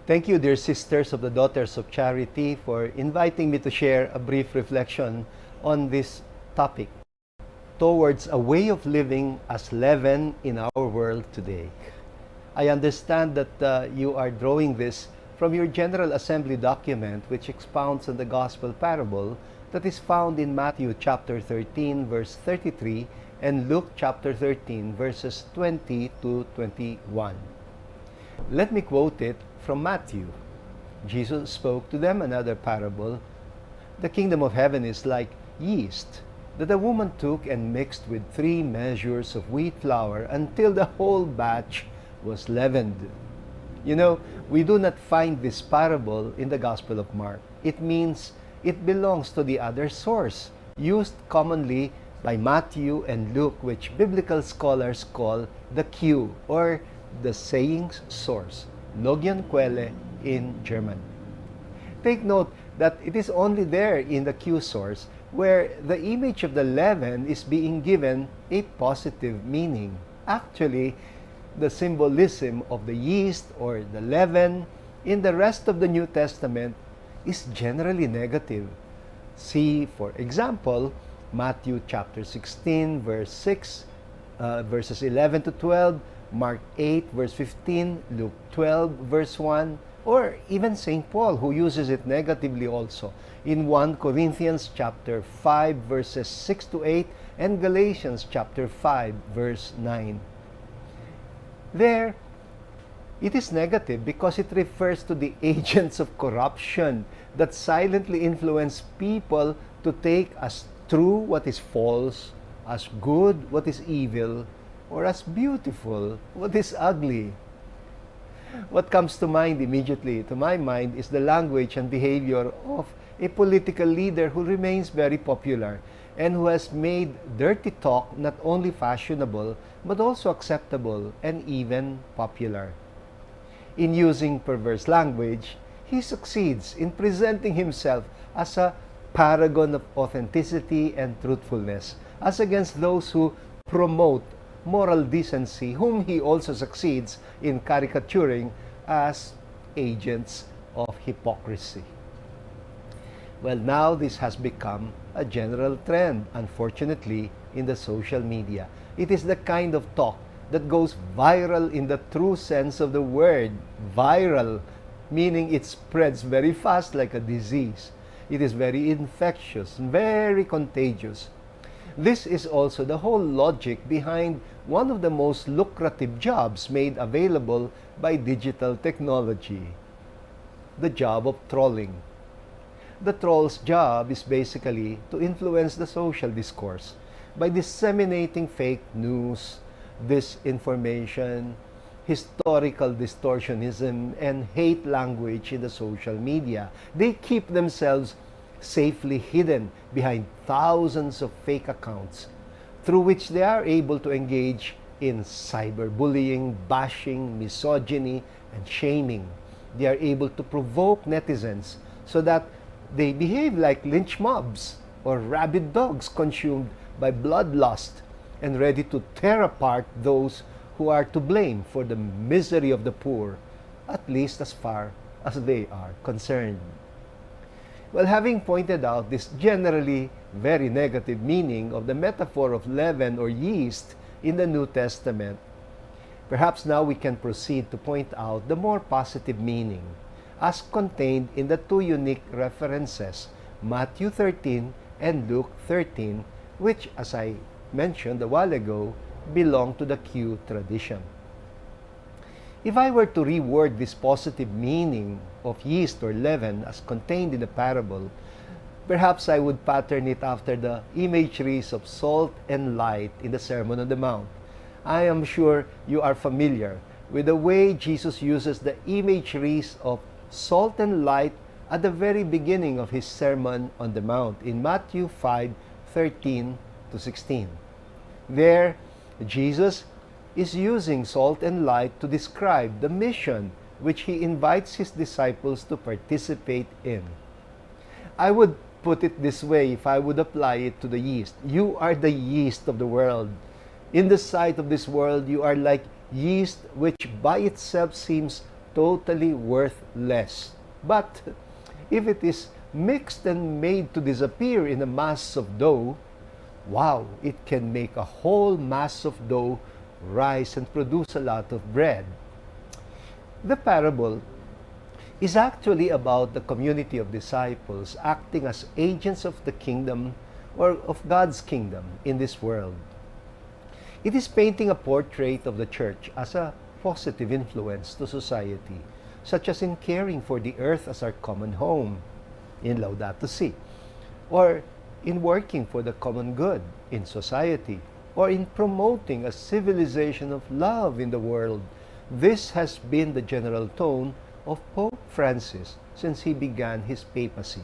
Thank you, dear sisters of the Daughters of Charity, for inviting me to share a brief reflection on this topic, towards a way of living as leaven in our world today. I understand that you are drawing this from your General Assembly document, which expounds on the Gospel parable that is found in Matthew chapter 13, verse 33, and Luke chapter 13, verses 20 to 21. Let me quote it from Matthew. Jesus spoke to them another parable. The kingdom of heaven is like yeast that a woman took and mixed with 3 measures of wheat flour until the whole batch was leavened. You know, we do not find this parable in the Gospel of Mark. It means it belongs to the other source, used commonly by Matthew and Luke, which biblical scholars call the Q, or the sayings source, Logion Quelle in German. Take note that it is only there in the Q source where the image of the leaven is being given a positive meaning. Actually, the symbolism of the yeast or the leaven in the rest of the New Testament is generally negative. See, for example, Matthew chapter 16, verse 6, verses 11 to 12, Mark 8, verse 15, Luke 12, verse 1, or even St. Paul, who uses it negatively also in 1 Corinthians chapter 5, verses 6 to 8, and Galatians chapter 5, verse 9. There, it is negative because it refers to the agents of corruption that silently influence people to take as true what is false, as good what is evil, or as beautiful what is ugly. What comes to mind immediately to my mind is the language and behavior of a political leader who remains very popular and who has made dirty talk not only fashionable but also acceptable and even popular. In using perverse language, he succeeds in presenting himself as a paragon of authenticity and truthfulness, as against those who promote moral decency, whom he also succeeds in caricaturing as agents of hypocrisy. Well, now this has become a general trend, unfortunately, in the social media. It is the kind of talk that goes viral in the true sense of the word. Viral, meaning it spreads very fast like a disease. It is very infectious, very contagious. This is also the whole logic behind one of the most lucrative jobs made available by digital technology, the job of trolling. The troll's job is basically to influence the social discourse by disseminating fake news, disinformation, historical distortionism, and hate language in the social media. They keep themselves safely hidden behind thousands of fake accounts through which they are able to engage in cyberbullying, bashing, misogyny, and shaming. They are able to provoke netizens so that they behave like lynch mobs or rabid dogs consumed by bloodlust and ready to tear apart those who are to blame for the misery of the poor, at least as far as they are concerned. Well, having pointed out this generally very negative meaning of the metaphor of leaven or yeast in the New Testament, perhaps now we can proceed to point out the more positive meaning as contained in the 2 unique references, Matthew 13 and Luke 13, which, as I mentioned a while ago, belong to the Q tradition. If I were to reword this positive meaning of yeast or leaven as contained in the parable, perhaps I would pattern it after the imageries of salt and light in the Sermon on the Mount. I am sure you are familiar with the way Jesus uses the imageries of salt and light at the very beginning of his Sermon on the Mount in Matthew 5:13 to 16. There, Jesus is using salt and light to describe the mission which he invites his disciples to participate in. I would put it this way if I would apply it to the yeast. You are the yeast of the world. In the sight of this world, you are like yeast which by itself seems totally worth less. But if it is mixed and made to disappear in a mass of dough, wow, it can make a whole mass of dough rise and produce a lot of bread. The parable is actually about the community of disciples acting as agents of the kingdom or of God's kingdom in this world. It is painting a portrait of the church as a positive influence to society, such as in caring for the earth as our common home, in Laudato Si, or in working for the common good in society, or in promoting a civilization of love in the world. This has been the general tone of Pope Francis since he began his papacy.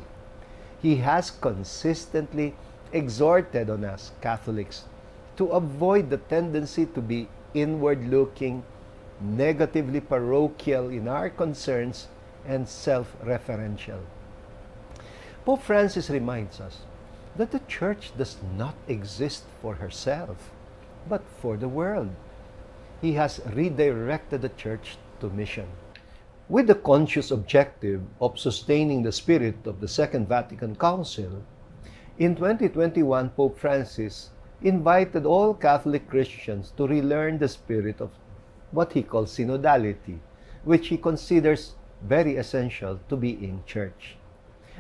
He has consistently exhorted on us Catholics to avoid the tendency to be inward-looking, negatively parochial in our concerns, and self-referential. Pope Francis reminds us that the Church does not exist for herself, but for the world. He has redirected the Church to mission, with the conscious objective of sustaining the spirit of the Second Vatican Council. In 2021, Pope Francis invited all Catholic Christians to relearn the spirit of what he calls synodality, which he considers very essential to being church.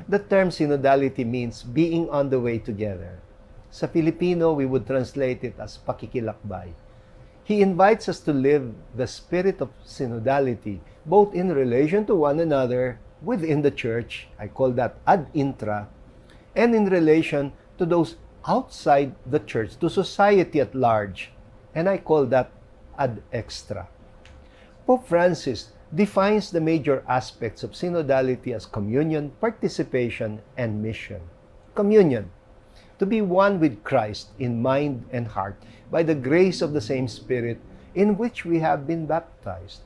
The term synodality means being on the way together. Sa Filipino, we would translate it as pakikilakbay. He invites us to live the spirit of synodality, both in relation to one another within the church, I call that ad intra, and in relation to those outside the church, to society at large, and I call that ad extra. Pope Francis defines the major aspects of synodality as communion, participation, and mission. Communion, to be one with Christ in mind and heart by the grace of the same Spirit in which we have been baptized.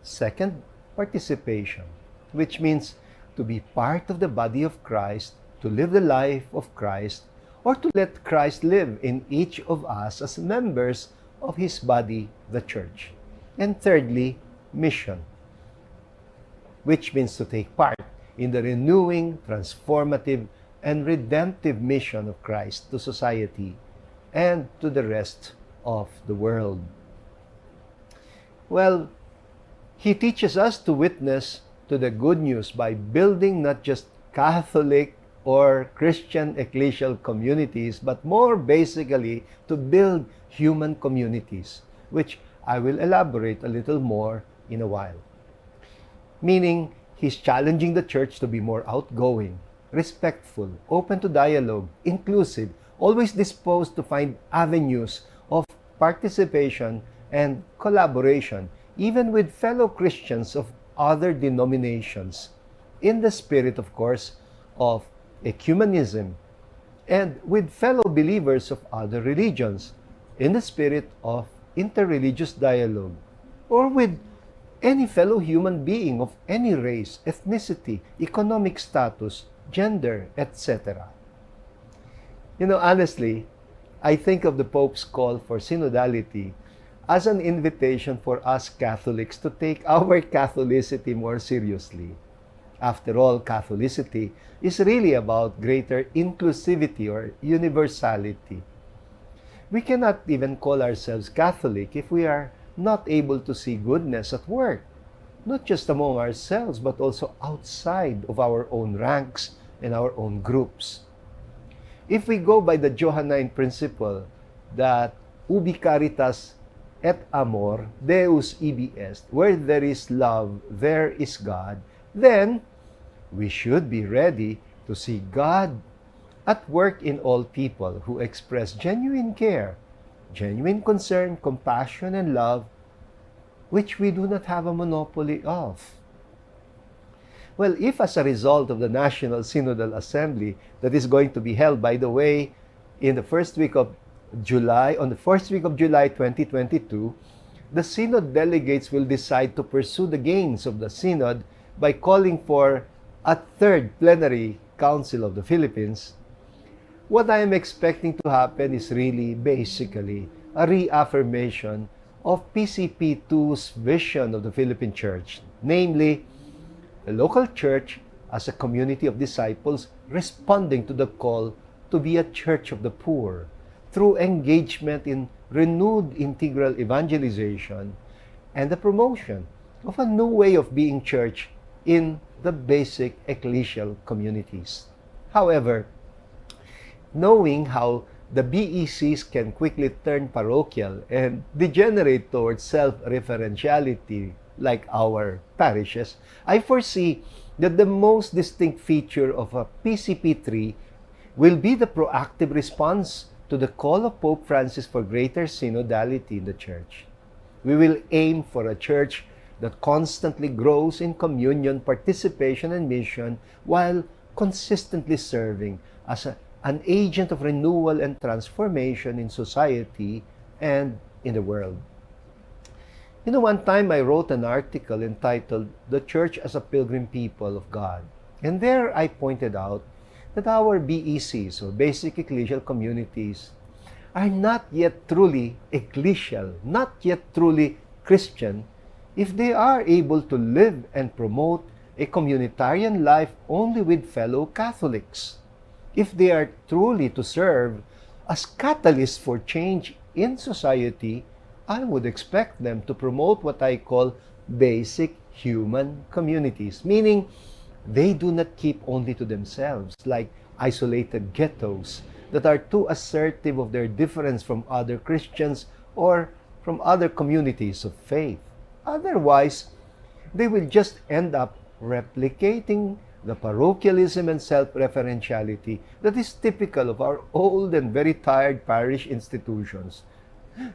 Second, participation, which means to be part of the body of Christ, to live the life of Christ, or to let Christ live in each of us as members of His body, the Church. And thirdly, mission, which means to take part in the renewing, transformative, and redemptive mission of Christ to society and to the rest of the world. Well, he teaches us to witness to the good news by building not just Catholic or Christian ecclesial communities, but more basically to build human communities, which I will elaborate a little more in a while. Meaning, he's challenging the church to be more outgoing, respectful, open to dialogue, inclusive, always disposed to find avenues of participation and collaboration, even with fellow Christians of other denominations, in the spirit, of course, of ecumenism, and with fellow believers of other religions, in the spirit of interreligious dialogue, or with any fellow human being of any race, ethnicity, economic status, gender, etc. You know, honestly, I think of the Pope's call for synodality as an invitation for us Catholics to take our Catholicity more seriously. After all, Catholicity is really about greater inclusivity or universality. We cannot even call ourselves Catholic if we are not able to see goodness at work, not just among ourselves, but also outside of our own ranks and our own groups. If we go by the Johannine principle that ubi caritas et amor, Deus ibi est, where there is love, there is God, then we should be ready to see God at work in all people who express genuine care, genuine concern, compassion, and love, which we do not have a monopoly of. Well, if as a result of the National Synodal Assembly that is going to be held, by the way, in the first week of July, on the first week of July 2022, the Synod delegates will decide to pursue the gains of the Synod by calling for a third plenary council of the Philippines. What I am expecting to happen is really basically a reaffirmation of PCP2's vision of the Philippine Church, namely, the local church as a community of disciples responding to the call to be a church of the poor through engagement in renewed integral evangelization and the promotion of a new way of being church in the basic ecclesial communities. However, knowing how the BECs can quickly turn parochial and degenerate towards self-referentiality like our parishes, I foresee that the most distinct feature of a PCP3 will be the proactive response to the call of Pope Francis for greater synodality in the Church. We will aim for a church that constantly grows in communion, participation, and mission while consistently serving as an agent of renewal and transformation in society and in the world. You know, one time I wrote an article entitled "The Church as a Pilgrim People of God." And there I pointed out that our BECs, or basic ecclesial communities, are not yet truly ecclesial, not yet truly Christian, if they are able to live and promote a communitarian life only with fellow Catholics. If they are truly to serve as catalysts for change in society, I would expect them to promote what I call basic human communities, meaning they do not keep only to themselves, like isolated ghettos that are too assertive of their difference from other Christians or from other communities of faith. Otherwise, they will just end up replicating the parochialism and self-referentiality that is typical of our old and very tired parish institutions.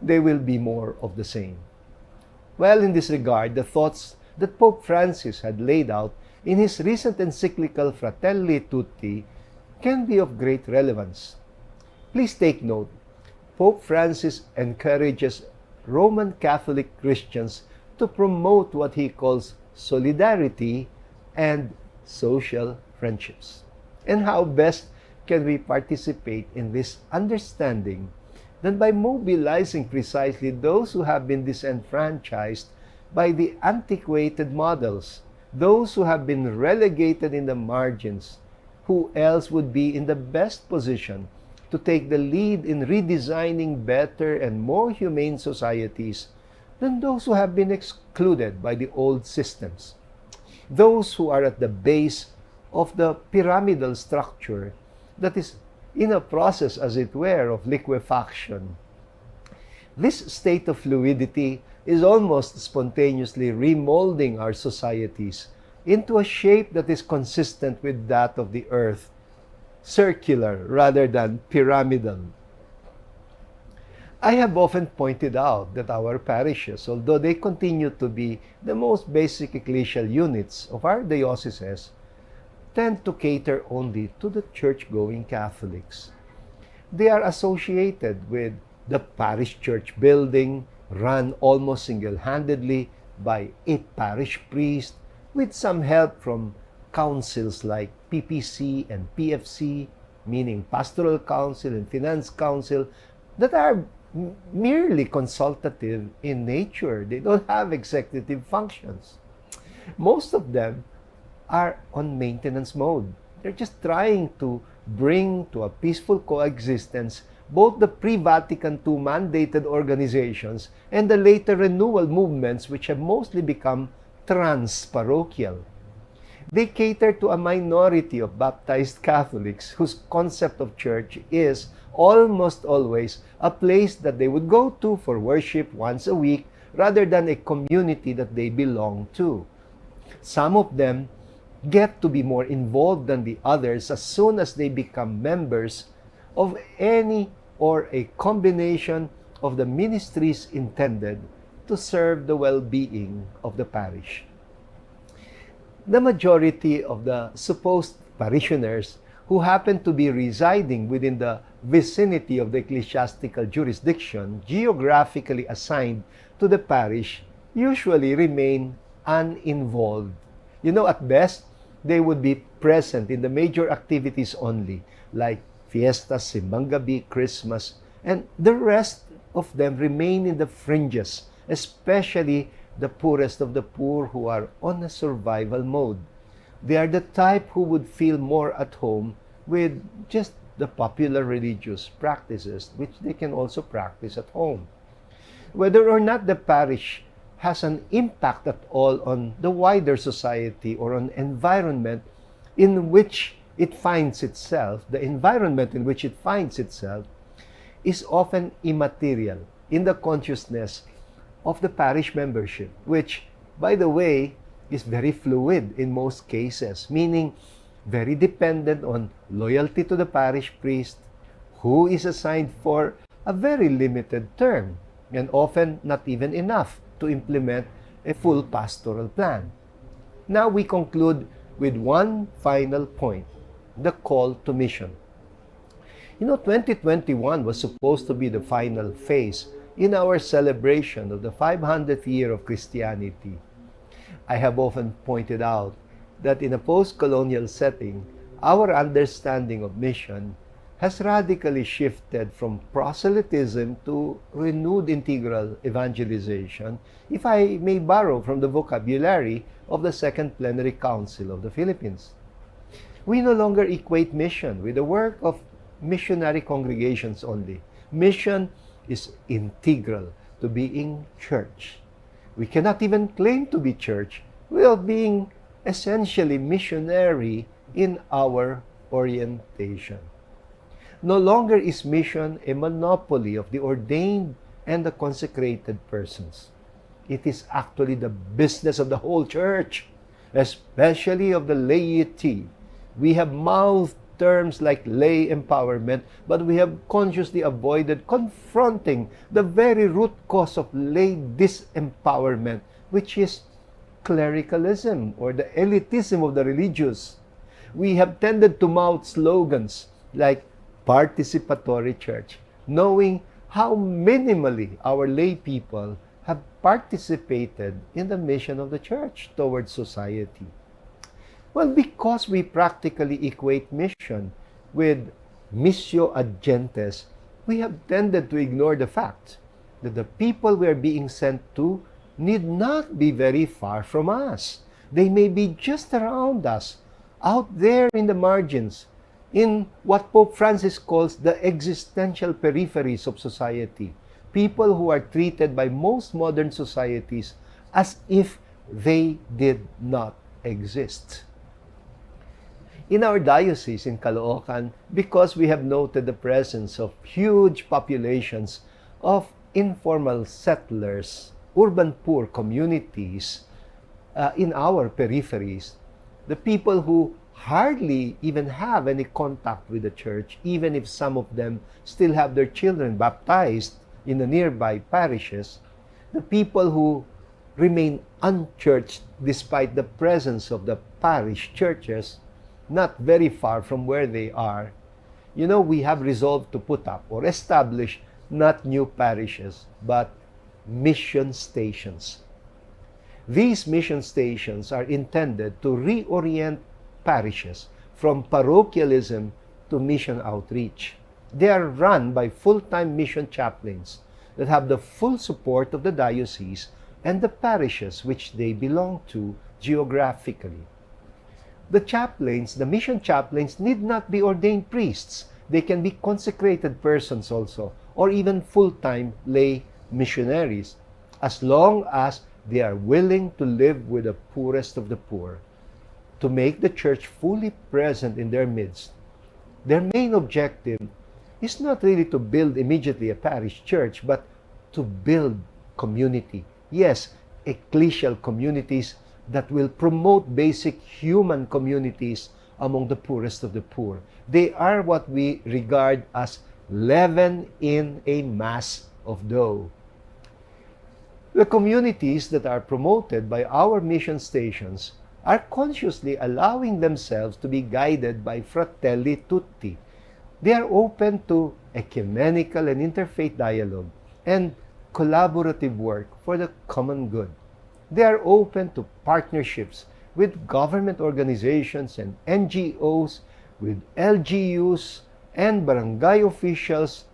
They will be more of the same. Well, in this regard, the thoughts that Pope Francis had laid out in his recent encyclical Fratelli Tutti can be of great relevance. Please take note, Pope Francis encourages Roman Catholic Christians to promote what he calls solidarity and social friendships. And how best can we participate in this understanding than by mobilizing precisely those who have been disenfranchised by the antiquated models, those who have been relegated in the margins. Who else would be in the best position to take the lead in redesigning better and more humane societies than those who have been excluded by the old systems? Those who are at the base of the pyramidal structure that is in a process, as it were, of liquefaction. This state of fluidity is almost spontaneously remolding our societies into a shape that is consistent with that of the earth, circular rather than pyramidal. I have often pointed out that our parishes, although they continue to be the most basic ecclesial units of our dioceses, tend to cater only to the church-going Catholics. They are associated with the parish church building, run almost single-handedly by a parish priest, with some help from councils like PPC and PFC, meaning Pastoral Council and Finance Council, that are merely consultative in nature. They don't have executive functions. Most of them are on maintenance mode. They're just trying to bring to a peaceful coexistence both the pre-Vatican II mandated organizations and the later renewal movements which have mostly become trans-parochial. They cater to a minority of baptized Catholics whose concept of church is almost always a place that they would go to for worship once a week rather than a community that they belong to. Some of them get to be more involved than the others as soon as they become members of any or a combination of the ministries intended to serve the well-being of the parish. The majority of the supposed parishioners who happen to be residing within the vicinity of the ecclesiastical jurisdiction geographically assigned to the parish usually remain uninvolved. You know, at best, they would be present in the major activities only, like fiestas, simbang gabi, Christmas, and the rest of them remain in the fringes especially the poorest of the poor who are on a survival mode. They are the type who would feel more at home with just the popular religious practices, which they can also practice at home. Whether or not the parish has an impact at all on the wider society or on environment in which it finds itself, the environment in which it finds itself is often immaterial in the consciousness of the parish membership, which, by the way, is very fluid in most cases, meaning very dependent on loyalty to the parish priest, who is assigned for a very limited term, and often not even enough to implement a full pastoral plan. Now we conclude with one final point, the call to mission. 2021 was supposed to be the final phase in our celebration of the 500th year of Christianity. I have often pointed out that in a post-colonial setting, our understanding of mission has radically shifted from proselytism to renewed integral evangelization, if I may borrow from the vocabulary of the Second Plenary Council of the Philippines. We no longer equate mission with the work of missionary congregations only. Mission is integral to being church. We cannot even claim to be church without being essentially missionary in our orientation. No longer is mission a monopoly of the ordained and the consecrated persons. It is actually the business of the whole church, especially of the laity. We have mouthed terms like lay empowerment, but we have consciously avoided confronting the very root cause of lay disempowerment, which is clericalism or the elitism of the religious. We have tended to mouth slogans like participatory church, knowing how minimally our lay people have participated in the mission of the church towards society. Well, because we practically equate mission with missio ad gentes, we have tended to ignore the fact that the people we are being sent to need not be very far from us. They may be just around us, out there in the margins, in what Pope Francis calls the existential peripheries of society. People who are treated by most modern societies as if they did not exist. In our diocese in Caloocan, because we have noted the presence of huge populations of informal settlers, urban poor communities in our peripheries, the people who hardly even have any contact with the church, even if some of them still have their children baptized in the nearby parishes, the people who remain unchurched despite the presence of the parish churches, not very far from where they are, we have resolved to put up or establish not new parishes, but mission stations. These mission stations are intended to reorient parishes from parochialism to mission outreach. They are run by full-time mission chaplains that have the full support of the diocese and the parishes which they belong to geographically. The mission chaplains need not be ordained priests. They can be consecrated persons also, or even full-time lay missionaries, as long as they are willing to live with the poorest of the poor, to make the church fully present in their midst. Their main objective is not really to build immediately a parish church, but to build community. Yes, ecclesial communities that will promote basic human communities among the poorest of the poor. They are what we regard as leaven in a mass of dough. The communities that are promoted by our mission stations are consciously allowing themselves to be guided by fratelli tutti. They are open to ecumenical and interfaith dialogue and collaborative work for the common good. They are open to partnerships with government organizations and NGOs, with LGUs and barangay officials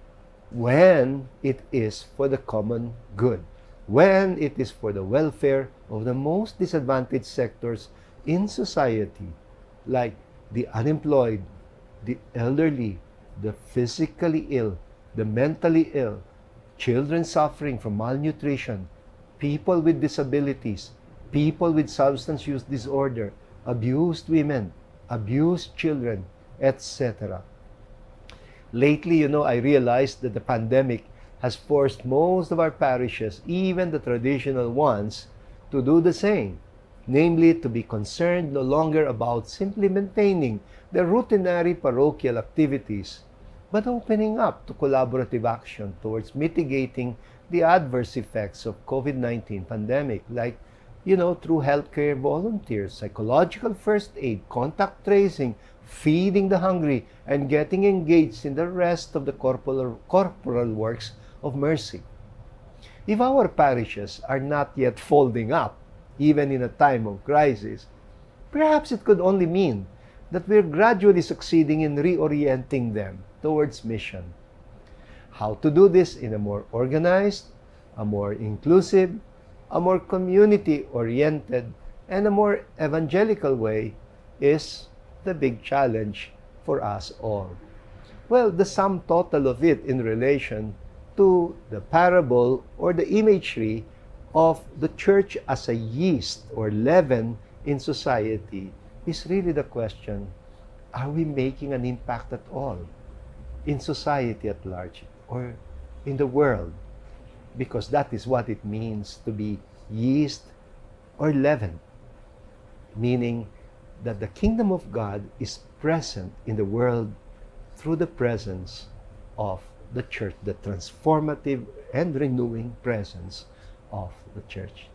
when it is for the common good. when it is for the welfare of the most disadvantaged sectors in society, like the unemployed, the elderly, the physically ill, the mentally ill, children suffering from malnutrition, people with disabilities, people with substance use disorder, abused women, abused children, etc. Lately, I realized that the pandemic has forced most of our parishes, even the traditional ones, to do the same. Namely, to be concerned no longer about simply maintaining their routinary parochial activities, but opening up to collaborative action towards mitigating the adverse effects of COVID-19 pandemic, like, through healthcare volunteers, psychological first aid, contact tracing, feeding the hungry, and getting engaged in the rest of the corporal works of mercy. If our parishes are not yet folding up, even in a time of crisis, perhaps it could only mean that we're gradually succeeding in reorienting them towards mission. How to do this in a more organized, a more inclusive, a more community-oriented, and a more evangelical way is the big challenge for us all. Well, the sum total of it in relation to the parable or the imagery of the church as a yeast or leaven in society is really the question, are we making an impact at all in society at large or in the world? Because that is what it means to be yeast or leaven, meaning that the kingdom of God is present in the world through the presence of the church, the transformative and renewing presence of the church.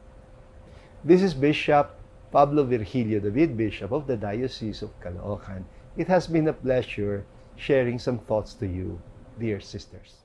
This is Bishop Pablo Virgilio David, Bishop of the Diocese of Caloocan. It has been a pleasure sharing some thoughts to you, dear sisters.